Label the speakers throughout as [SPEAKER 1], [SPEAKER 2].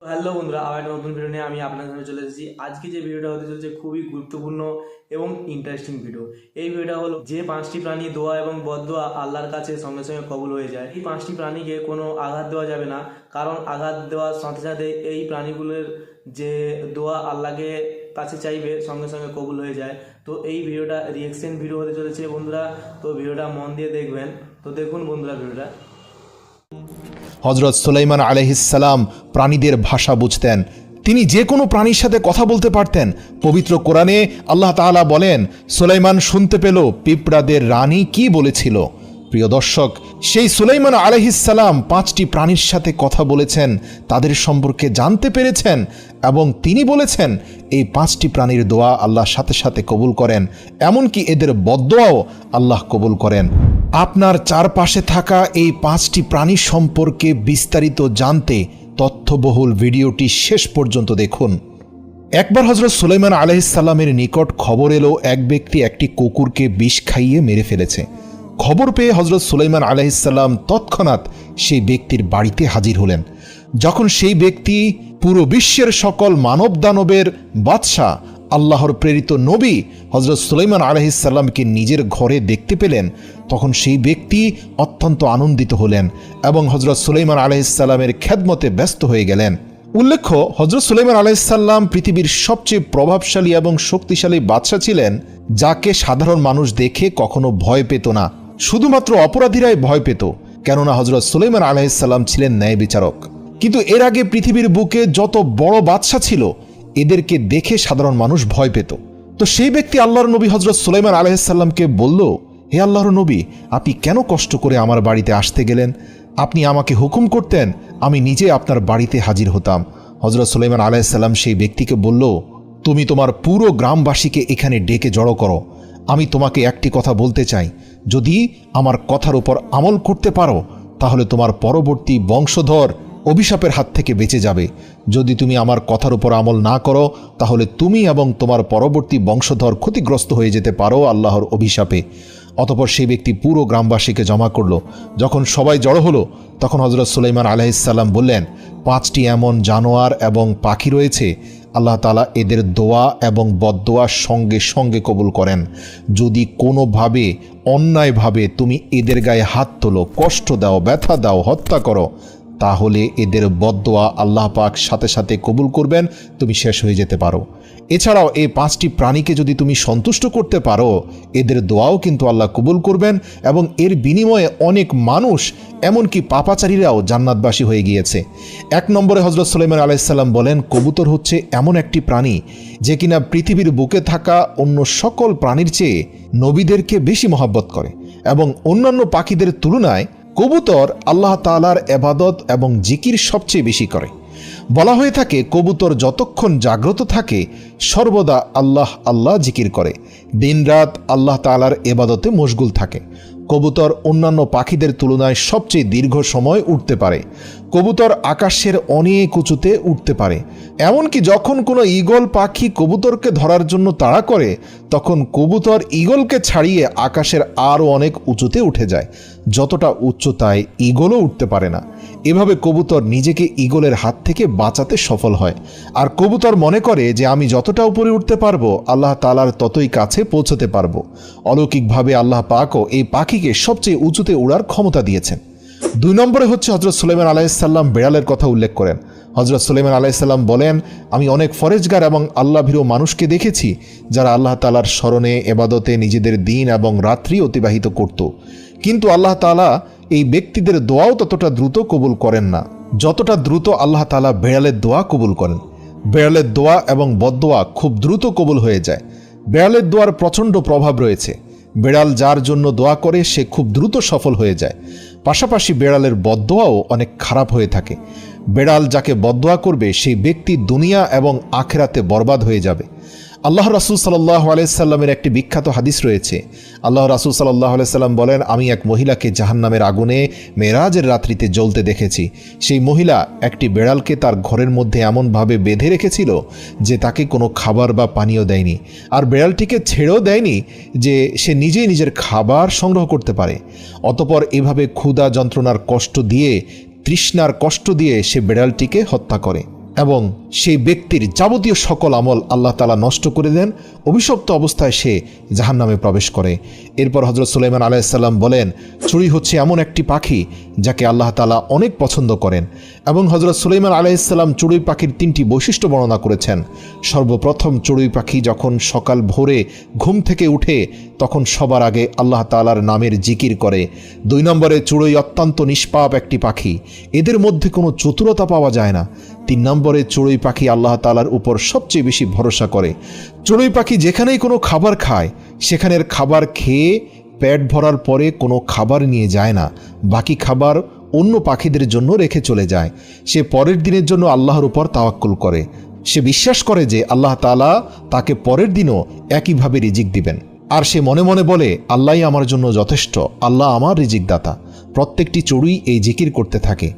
[SPEAKER 1] Hello বন্ধুরা, আবার একটা নতুন ভিডিও নিয়ে আমি আপনাদের সামনে চলে এসেছি। আজকে যে ভিডিওটা হতে চলেছে খুবই গুরুত্বপূর্ণ এবং ইন্টারেস্টিং ভিডিও। এই ভিডিওটা হলো যে 5টি প্রাণী দোয়া এবং বদদোয়া আল্লাহর কাছে সঙ্গে সঙ্গে কবুল হয়ে যায়। এই 5টি প্রাণীকে কোনো আঘাত দেওয়া যাবে না, কারণ আঘাত দেওয়ার সাথে সাথে এই প্রাণীগুলোর যে দোয়া আল্লাহকে কাছে চাইবে সঙ্গে সঙ্গে কবুল হয়ে যায়। তো এই ভিডিওটা রিয়েকশন ভিডিও হতে চলেছে বন্ধুরা, তো ভিডিওটা মন দিয়ে দেখবেন। তো দেখুন বন্ধুরা ভিডিওটা।
[SPEAKER 2] হজরত সুলাইমান আলাইহিসসালাম প্রাণীদের ভাষা বুঝতেন। তিনি যে কোনো প্রাণীর সাথে কথা বলতে পারতেন। পবিত্র কোরআনে আল্লাহ তাআলা বলেন, সুলাইমান শুনতে পেল পিঁপড়াদের রানী কি বলেছিল। প্রিয় দর্শক, সেই সুলাইমান আলাইহিসসালাম 5টি প্রাণীর সাথে কথা বলেছেন, তাদের সম্পর্কে জানতে পেরেছেন এবং তিনি বলেছেন এই 5টি প্রাণীর দোয়া আল্লাহ সাথে সাথে কবুল করেন, এমনকি এদের বদদোয়াও আল্লাহ কবুল করেন। আপনার চারপাশে থাকা এই 5টি প্রাণী সম্পর্কে বিস্তারিত জানতে তথ্যবহুল ভিডিওটি শেষ পর্যন্ত দেখুন। একবার হজরত সুলাইমান আলাইহিসসালামের নিকট খবর এলো এক ব্যক্তি একটি কুকুরকে বিষ খাইয়ে মেরে ফেলেছে। খবর পেয়ে হজরত সুলাইমান আলাইহিসসালাম তৎক্ষণাৎ সেই ব্যক্তির বাড়িতে হাজির হলেন। যখন সেই ব্যক্তি পুরো বিশ্বের সকল মানব দানবের বাদশাহ আল্লাহর প্রেরিত নবী হজরত সুলাইমান আলাইহিসসালামকে নিজের ঘরে দেখতে পেলেন, তখন সেই ব্যক্তি অত্যন্ত আনন্দিত হলেন এবং হজরত সুলাইমান আলাইহিসসালামের খেদমতে ব্যস্ত হয়ে গেলেন। উল্লেখ্য, হজরত সুলাইমান আলাইহিসসালাম পৃথিবীর সবচেয়ে প্রভাবশালী এবং শক্তিশালী বাদশাহ ছিলেন, যাকে সাধারণ মানুষ দেখে কখনো ভয় পেত না, শুধুমাত্র অপরাধীরাই ভয় পেত, কেননা হজরত সুলাইমান আলাইহিসসালাম ছিলেন ন্যায় বিচারক। কিন্তু এর আগে পৃথিবীর বুকে যত বড় বাদশাহ ছিল, এদেরকে দেখে সাধারণ মানুষ ভয় পেত। তো সেই ব্যক্তি আল্লাহর নবী হজরত সুলাইমান আলাইহিসসালামকে বলল, হে আল্লাহর নবী, আপনি কেন কষ্ট করে আমার বাড়িতে আসতে গেলেন? আপনি আমাকে হুকুম করতেন, আমি নিজে আপনার বাড়িতে হাজির হতাম। হজরত সুলাইমান আলাইহিসসালাম সেই ব্যক্তিকে বলল, তুমি তোমার পুরো গ্রামবাসীকে এখানে ডেকে জড়ো করো। আমি তোমাকে একটি কথা বলতে চাই, যদি আমার কথার উপর আমল করতে পারো তাহলে তোমার পরবর্তী বংশধর অভিশাপের হাত থেকে বেঁচে যাবে। যদি তুমি আমার কথার উপর আমল না করো তাহলে তুমি এবং তোমার পরবর্তী বংশধর ক্ষতিগ্রস্ত হয়ে যেতে পারো আল্লাহর অভিশাপে। অতঃপর সেই ব্যক্তি পুরো গ্রামবাসীকে জমা করলো। যখন সবাই জড়ো হলো, তখন হজরত সুলাইমান আলাইহিসসালাম বললেন, 5টি এমন জানোয়ার এবং পাখি রয়েছে, আল্লাহ তাআলা এদের দোয়া এবং বদদোয়া সঙ্গে সঙ্গে কবুল করেন। যদি কোনোভাবে অন্যায়ভাবে তুমি এদের গায়ে হাত তোলো, কষ্ট দাও, ব্যথা দাও, হত্যা করো, তাহলে এদের বদদোয়া আল্লাহ পাক সাথে সাথে কবুল করবেন, তুমি শেষ হয়ে যেতে পারো। এছাড়াও এই 5টি প্রাণীকে যদি তুমি সন্তুষ্ট করতে পারো, এদের দোয়াও কিন্তু আল্লাহ কবুল করবেন এবং এর বিনিময়ে অনেক মানুষ, এমনকি পাপাচারীরাও জান্নাতবাসী হয়ে গিয়েছে। 1 নম্বরে হজরত সুলাইমান আলাইহিসসালাম বলেন, কবুতর হচ্ছে এমন একটি প্রাণী যে কিনা পৃথিবীর বুকে থাকা অন্য সকল প্রাণীর চেয়ে নবীদেরকে বেশি মহব্বত করে এবং অন্যান্য পাখিদের তুলনায় কবুতর আল্লাহ তাআলার ইবাদত এবং জিকির সবচেয়ে বেশি করে। বলা হয়ে থাকে, কবুতর যতক্ষণ জাগ্রত থাকে সর্বদা আল্লাহ আল্লাহ জিকির করে, দিনরাত আল্লাহ তাআলার ইবাদতে মশগুল থাকে। কবুতর অন্যান্য পাখিদের তুলনায় সবচেয়ে দীর্ঘ সময় উড়তে পারে। কবুতর আকাশের অনেক উঁচুতে উঠতে পারে। এমনকি যখন কোনো ঈগল পাখি কবুতরকে ধরার জন্য তাড়া করে, তখন কবুতর ঈগলকে ছাড়িয়ে আকাশের আরও অনেক উঁচুতে উঠে যায়, যতটা উচ্চতায় ঈগলও উঠতে পারে না। এভাবে কবুতর নিজেকে ঈগলের হাত থেকে বাঁচাতে সফল হয়। আর কবুতর মনে করে যে আমি যতটা উপরে উঠতে পারবো, আল্লাহ তাআলার ততই কাছে পৌঁছতে পারবো। অলৌকিকভাবে আল্লাহ পাকও এই পাখিকে সবচেয়ে উঁচুতে উড়ার ক্ষমতা দিয়েছেন। 2 নম্বরে হচ্ছে হজরত সুলাইমান আলাইহিসসালাম বিড়ালের কথা উল্লেখ করেন। হজরত সুলাইমান আলাইহিসসালাম বলেন, আমি অনেক ফরেজগার এবং আল্লাহ ভীরু মানুষকে দেখেছি যারা আল্লাহ তাআলার স্মরণে, ইবাদতে নিজেদের দিন এবং রাত্রি অতিবাহিত করত, কিন্তু আল্লাহ তাআলা এই ব্যক্তিদের দোয়াও ততটা দ্রুত কবুল করেন না যতটা দ্রুত আল্লাহ তাআলা বিড়ালের দোয়া কবুল করেন। বিড়ালের দোয়া এবং বদদোয়া খুব দ্রুত কবুল হয়ে যায়। বিড়ালের দোয়ার প্রচণ্ড প্রভাব রয়েছে। বিড়াল যার জন্য দোয়া করে সে খুব দ্রুত সফল হয়ে যায়। পাশাপাশি বিড়ালের বদদোয়াও অনেক খারাপ হয়ে থাকে। বিড়াল যাকে বদদোয়া করবে সেই ব্যক্তি দুনিয়া এবং আখিরাতে বরবাদ হয়ে যাবে। আল্লাহ রাসূল সাল্লাল্লাহু আলাইহি সাল্লামের একটি বিখ্যাত হাদিস রয়েছে। আল্লাহ রাসূল সাল্লাল্লাহু আলাইহি সাল্লাম বলেন, আমি এক মহিলাকে জাহান্নামের আগুনে মেরাজের রাত্রিতে জ্বলতে দেখেছি। সেই মহিলা একটি বিড়ালকে তার ঘরের মধ্যে এমনভাবে বেঁধে রেখেছিল যে তাকে কোনো খাবার বা পানীয় দেয়নি, আর বিড়ালটিকে ছেড়েও দেয়নি যে সে নিজেই নিজের খাবার সংগ্রহ করতে পারে। অতঃপর এভাবে ক্ষুধা যন্ত্রণার কষ্ট দিয়ে, তৃষ্ণার কষ্ট দিয়ে সে বিড়ালটিকে হত্যা করে। এবং সেই ব্যক্তির যাবতীয় সকল আমল আল্লাহ তাআলা নষ্ট করে দেন, অভিশপ্ত অবস্থায় সে জাহান্নামে প্রবেশ করে। এরপর হযরত সুলাইমান আলাইহিস সালাম বলেন, চড়ুই হচ্ছে এমন একটি পাখি যাকে আল্লাহ তাআলা অনেক পছন্দ করেন। এবং হযরত সুলাইমান আলাইহিস সালাম চড়ুই পাখির 3টি বৈশিষ্ট্য বর্ণনা করেছেন। সর্বপ্রথম, চড়ুই পাখি যখন সকাল ভোরে ঘুম থেকে উঠে তখন সবার আগে আল্লাহ তাআলার নামের জিকির করে। 2 নম্বরে, চড়ুই অত্যন্ত নিষ্পাপ একটি পাখি, এদের মধ্যে কোনো চতুরতা পাওয়া যায় না। 3 নম্বরে, চড়ুই পাখি আল্লাহ তাআলার উপর সবচেয়ে বেশি ভরসা করে। চড়ুই পাখি যেখানেই কোনো খাবার খায় সেখানের খাবার খেয়ে পেট ভরার পরে কোনো খাবার নিয়ে যায় না, বাকি খাবার অন্য পাখিদের জন্য রেখে চলে যায়। সে পরের দিনের জন্য আল্লাহর উপর তাওয়াক্কুল করে। সে বিশ্বাস করে যে আল্লাহ তাআলা তাকে পরের দিনও একইভাবে রিজিক দিবেন। আর সে মনে মনে বলে, আল্লাহই আমার জন্য যথেষ্ট, আল্লাহ আমার রিজিক দাতা। প্রত্যেকটি চড়ুই এই জিকির করতে থাকে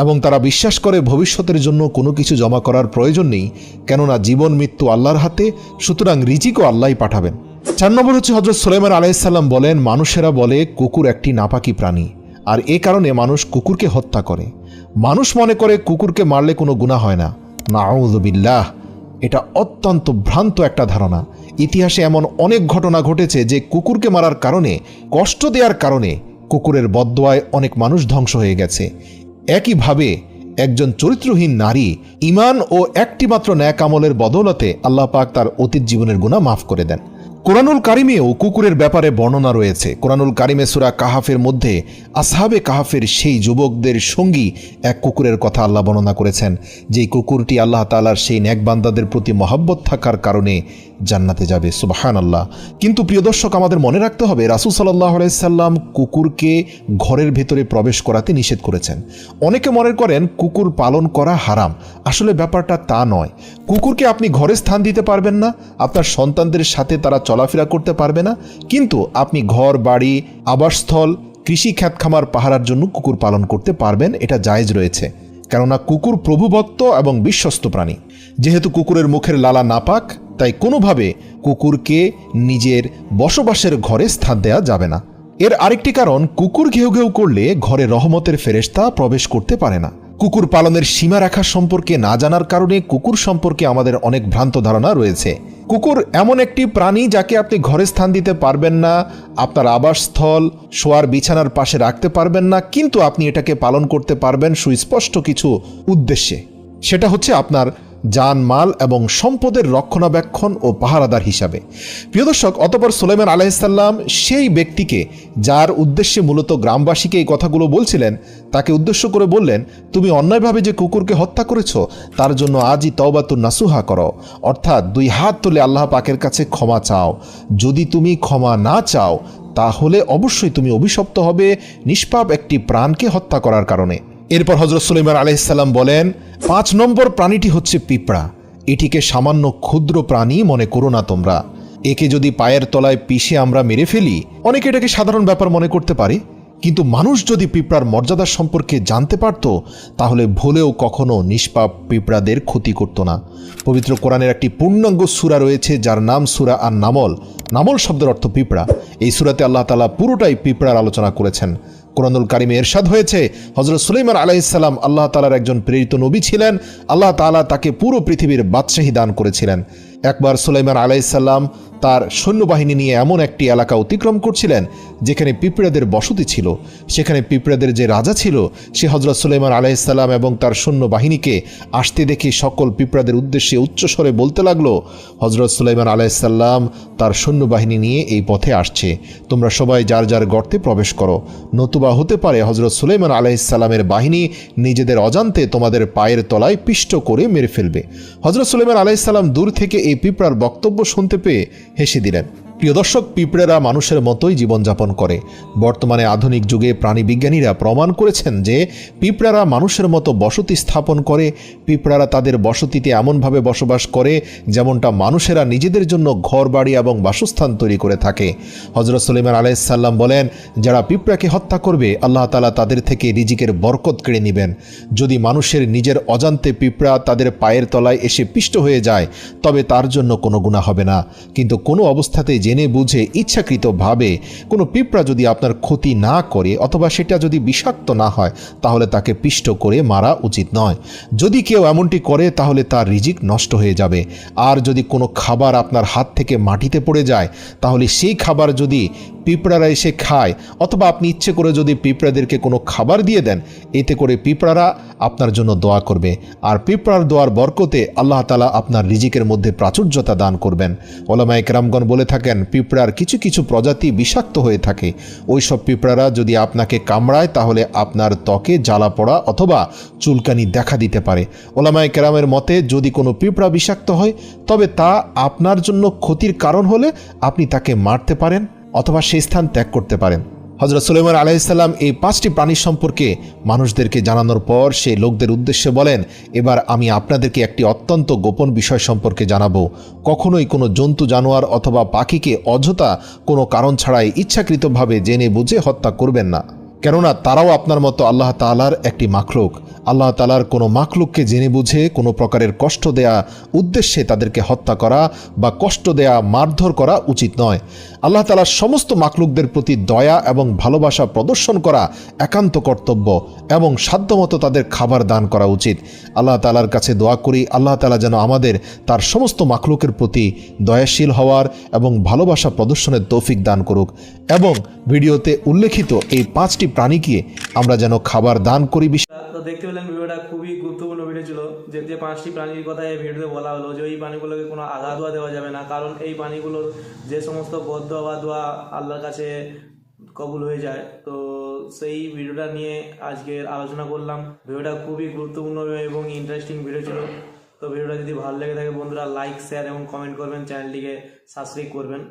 [SPEAKER 2] এবং তারা বিশ্বাস করে ভবিষ্যতের জন্য কোনো কিছু জমা করার প্রয়োজন নেই, কেননা জীবন মৃত্যু আল্লাহর হাতে, সুতরাং রিজিকও আল্লাহই পাঠাবেন। 4 নম্বর হচ্ছে, হযরত সুলাইমান আলাইহিস সালাম বলেন, মানুষেরা বলে কুকুর একটি নাপাকি প্রাণী, আর এ কারণে মানুষ কুকুরকে হত্যা করে। মানুষ মনে করে কুকুরকে মারলে কোনো গুনাহ হয় না। নাউযু বিল্লাহ, এটা অত্যন্ত ভ্রান্ত একটা ধারণা। ইতিহাসে এমন অনেক ঘটনা ঘটেছে যে কুকুরকে মারার কারণে, কষ্ট দেওয়ার কারণে কুকুরের বদদোয়ায় অনেক মানুষ ধ্বংস হয়ে গেছে। একইভাবে একজন চরিত্রহীন নারী ঈমান ও একটি মাত্র ন্যাক আমলের বদৌলতে আল্লাহ পাক তার অতীত জীবনের গুনাহ মাফ করে দেন। কোরআনুল কারিমেও কুকুরের ব্যাপারে বর্ণনা রয়েছে। কোরআনুল কারিমে সূরা কাহাফের মধ্যে আসহাবে কাহাফের সেই যুবকদের সঙ্গী এক কুকুরের কথা আল্লাহ বর্ণনা করেছেন, যেই কুকুরটি আল্লাহ তাআলার সেই নেক বান্দাদের প্রতি মহব্বত থাকার কারণে জান্নাতে যাবে। সুবহানাল্লাহ। কিন্তু প্রিয় দর্শক, আমাদের মনে রাখতে হবে, রাসূল সাল্লাল্লাহু আলাইহি সাল্লাম কুকুরকে ঘরের ভেতরে প্রবেশ করাতে নিষেধ করেছেন। অনেকে মনে করেন কুকুর পালন করা হারাম, আসলে ব্যাপারটা তা নয়। কুকুরকে আপনি ঘরে স্থান দিতে পারবেন না, আপনার সন্তানদের সাথে তারা চলাফেরা করতে পারবে না, কিন্তু আপনি ঘর বাড়ি, আবাসস্থল, কৃষি খ্যাত খামার পাহারার জন্য কুকুর পালন করতে পারবেন, এটা জায়েজ রয়েছে। কেননা কুকুর প্রভুভক্ত এবং বিশ্বস্ত প্রাণী। যেহেতু কুকুরের মুখের লালা নাপাক, তাই কোনোভাবে কুকুরকে নিজের বসবাসের ঘরে স্থান দেওয়া যাবে না। এর আরেকটি কারণ, কুকুর ঘেউ ঘেউ করলে ঘরে রহমতের ফেরেশতা প্রবেশ করতে পারে না। কুকুর পালনের সীমারেখা সম্পর্কে না জানার কারণে কুকুর সম্পর্কে আমাদের অনেক ভ্রান্ত ধারণা রয়েছে। কুকুর এমন একটি প্রাণী যাকে আপনি ঘরে স্থান দিতে পারবেন না, আপনার আবাসস্থল, শোয়ার বিছানার পাশে রাখতে পারবেন না, কিন্তু আপনি এটাকে পালন করতে পারবেন সুস্পষ্ট কিছু উদ্দেশ্যে। সেটা হচ্ছে আপনার জানমাল এবং সম্পদের রক্ষণাবেক্ষণ ও পাহারাদার হিসাবে। প্রিয় দর্শক, অতঃপর সুলাইমান আলাইহিস সালাম সেই ব্যক্তিকে, যার উদ্দেশ্যে মূলত গ্রামবাসীকে এই কথাগুলো বলছিলেন, তাকে উদ্দেশ্য করে বললেন, তুমি অন্যায়ভাবে যে কুকুরকে হত্যা করেছো তার জন্য আজই তওবাতুন নাসুহা করো, অর্থাৎ 2 হাত তুলে আল্লাহ পাকের কাছে ক্ষমা চাও। যদি তুমি ক্ষমা না চাও তাহলে অবশ্যই তুমি অভিশপ্ত হবে নিষ্পাপ একটি প্রাণকে হত্যা করার কারণে। এরপর হযরত সুলাইমান আলাইহিস সালাম বলেন, 5 নম্বর প্রাণীটি হচ্ছে পিঁপড়া। এটিকে সামান্য ক্ষুদ্র প্রাণী মনে করো না তোমরা। একে যদি পায়ের তলায় পিষে আমরা মেরে ফেলি, অনেকে এটাকে সাধারণ ব্যাপার মনে করতে পারে, কিন্তু মানুষ যদি পিঁপড়ার মর্যাদা সম্পর্কে জানতে পারত তাহলে ভুলেও কখনো নিষ্পাপ পিঁপড়াদের ক্ষতি করত না। পবিত্র কোরআনের একটি পূর্ণাঙ্গ সূরা রয়েছে যার নাম সূরা আন-নামল। নামল শব্দের অর্থ পিঁপড়া। এই সূরাতে আল্লাহ তাআলা পুরোটাই পিঁপড়ার আলোচনা করেছেন। কোরআনুল কারিমে ইরশাদ হয়েছে, হযরত সুলাইমান আলাইহিস সালাম আল্লাহ তাআলার একজন প্রেরিত নবী ছিলেন। আল্লাহ তাআলা তাকে পুরো পৃথিবীর বাদশাহী দান করেছিলেন। একবার সুলাইমান আলাইহিস সালাম তার সৈন্যবাহিনী নিয়ে এমন একটি এলাকা অতিক্রম করছিলেন যেখানে পিঁপড়াদের বসতি ছিল। সেখানে পিঁপড়াদের যে রাজা ছিল সে হযরত সুলাইমান আলাইহিস সালাম এবং তার সৈন্যবাহিনীকে আসতে দেখে সকল পিঁপড়াদের উদ্দেশ্যে উচ্চস্বরে বলতে লাগলো, হযরত সুলাইমান আলাইহিস সালাম তার সৈন্যবাহিনী নিয়ে এই পথে আসছে, তোমরা সবাই যার যার গর্তে প্রবেশ করো, নতুবা হতে পারে হযরত সুলাইমান আলাইহিস সালামের বাহিনী নিজেদের অজান্তে তোমাদের পায়ের তলায় পিষ্ট করে মেরে ফেলবে। হযরত সুলাইমান আলাইহিস সালাম দূর থেকে এই পিঁপড়ার বক্তব্য শুনতে পেয়ে হেসে দিলেন। প্রিয় দর্শক, পিঁপড়েরা মানুষের মতোই জীবনযাপন করে। বর্তমানে আধুনিক যুগে প্রাণীবিজ্ঞানীরা প্রমাণ করেছেন যে পিঁপড়ারা মানুষের মতো বসতি স্থাপন করে। পিঁপড়ারা তাদের বসতিতে এমনভাবে বসবাস করে যেমনটা মানুষেরা নিজেদের জন্য ঘর বাড়ি এবং বাসস্থান তৈরি করে থাকে। হযরত সুলাইমান আলাইহিস সালাম বলেন, যারা পিঁপড়াকে হত্যা করবে আল্লাহ তাআলা তাদের থেকে রিজিকের বরকত কেড়ে নেবেন। যদি মানুষের নিজের অজান্তে পিঁপড়া তাদের পায়ের তলায় এসে পিষ্ট হয়ে যায় তবে তার জন্য কোনো গুনাহ হবে না, কিন্তু কোনো অবস্থাতেই জেনে বুঝে ইচ্ছাকৃতভাবে কোনো পিঁপড়া যদি আপনার ক্ষতি না করে অথবা সেটা যদি বিষাক্ত না হয় তাহলে তাকে পিষ্ট করে মারা উচিত নয়। যদি কেউ এমনটি করে তাহলে তার রিজিক নষ্ট হয়ে যাবে। আর যদি কোনো খাবার আপনার হাত থেকে মাটিতে পড়ে যায় তাহলে সেই খাবার যদি পিঁপড়ারা এসে খায় অথবা আপনি ইচ্ছে করে যদি পিঁপড়াদেরকে কোনো খাবার দিয়ে দেন, এতে করে পিঁপড়ারা আপনার জন্য দোয়া করবে। আর পিঁপড়ার দোয়ার বরকতে আল্লাহ তাআলা আপনার রিজিকের মধ্যে প্রাচুর্যতা দান করবেন। ওলামায়ে কেরামগণ বলে থাকেন পিঁপড়ার কিছু কিছু প্রজাতি বিষাক্ত হয়ে থাকে। ওই সব পিঁপড়ারা যদি আপনাকে কামড়ায় তাহলে আপনার ত্বকে জ্বালা পড়া অথবা চুলকানি দেখা দিতে পারে। ওলামায়ে কেরামের মতে যদি কোনো পিঁপড়া বিষাক্ত হয় তবে তা আপনার জন্য ক্ষতির কারণ হলে আপনি তাকে মারতে পারেন অথবা সেই স্থান ত্যাগ করতে পারেন। হযরত সুলাইমান আলাইহিস সালাম এই 5টি প্রাণী সম্পর্কে মানুষদেরকে জানানোর পর সে লোকদের উদ্দেশ্যে বলেন, এবার আমি আপনাদেরকে একটি অত্যন্ত গোপন বিষয় সম্পর্কে জানাবো। কখনোই কোনো জন্তু জানোয়ার অথবা পাখিকে অযথা কোনো কারণ ছাড়াই ইচ্ছাকৃতভাবে জেনে বুঝে হত্যা করবেন না, কেননা তারাও আপনার মতো আল্লাহ তাআলার একটি মাখলুক। আল্লাহ তাআলার কোনো মাখলুককে জেনে বুঝে কোনো প্রকারের কষ্ট দেয়া উদ্দেশ্যে তাদেরকে হত্যা করা বা কষ্ট দেয়া মারধর করা উচিত নয়। আল্লাহ তাআলার সমস্ত মাখলুকদের প্রতি দয়া এবং ভালোবাসা প্রদর্শন করা একান্ত কর্তব্য এবং সাধ্যমতো তাদের খাবার দান করা উচিত। আল্লাহ তাআলার কাছে দোয়া করি আল্লাহ তাআলা যেন আমাদের তার সমস্ত মাখলুকের প্রতি দয়াশীল হওয়ার এবং ভালোবাসা প্রদর্শনের তৌফিক দান করুক এবং ভিডিওতে উল্লেখিত এই 5টি প্রাণীকে আমরা যেন খাবার দান করি।
[SPEAKER 1] তো দেখতে পেলেন ভিডিওটা খুবই গুরুত্বপূর্ণ ভিডিও ছিল। যে 5টি প্রাণীর কথা এই ভিডিওতে বলা হলো যে এই প্রাণীগুলোকে কোনো আঘাত দেওয়া যাবে না, কারণ এই প্রাণীগুলোর যে সমস্ত বদদোয়া বা দোয়া আল্লাহর কাছে কবুল হয়ে যায়। তো সেই ভিডিওটা নিয়ে আজকে আলোচনা করলাম। ভিডিওটা খুবই গুরুত্বপূর্ণ এবং ইন্টারেস্টিং ভিডিও ছিল। তো ভিডিওটা যদি ভালো লেগে থাকে বন্ধুরা লাইক, শেয়ার এবং কমেন্ট করবেন, চ্যানেলটিকে সাবস্ক্রাইব করবেন।